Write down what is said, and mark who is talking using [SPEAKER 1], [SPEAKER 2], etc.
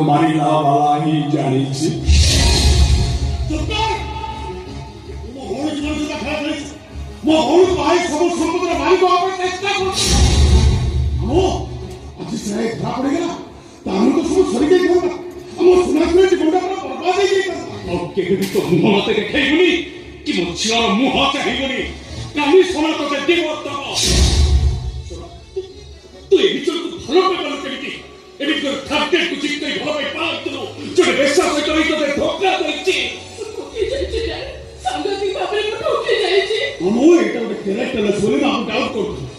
[SPEAKER 1] मारिला वाला ही जानी छी
[SPEAKER 2] চুপকর মো হল জীবন যেটা খারাপ হয়েছে মো হল ভাই সব সম্পদের মালিক হওয়ার চেষ্টা করছে আমো আজ সে ধরা পড়ে গেল তাহলে তো সব সরিয়ে গেল না আমো সোনা করে জীবনটা পুরো বরবাদ হয়ে গেল ওকে কিন্তু তো মুহতে দেখাইবনি কি মো ছিলার মুহ চাহিবনি কালি সোনা তোকে দেব তব তুই এই বিচার ভালো করে বল কেমিতি এটি তোর থাকতে তুই চিন্তা ভালো পাই পাল তুই যদি বিশ্বাস হয় তোই তোদের ধোকা দিচ্ছি এটা একটা ক্যারেক্টার বলে না আমি ডাউট করছি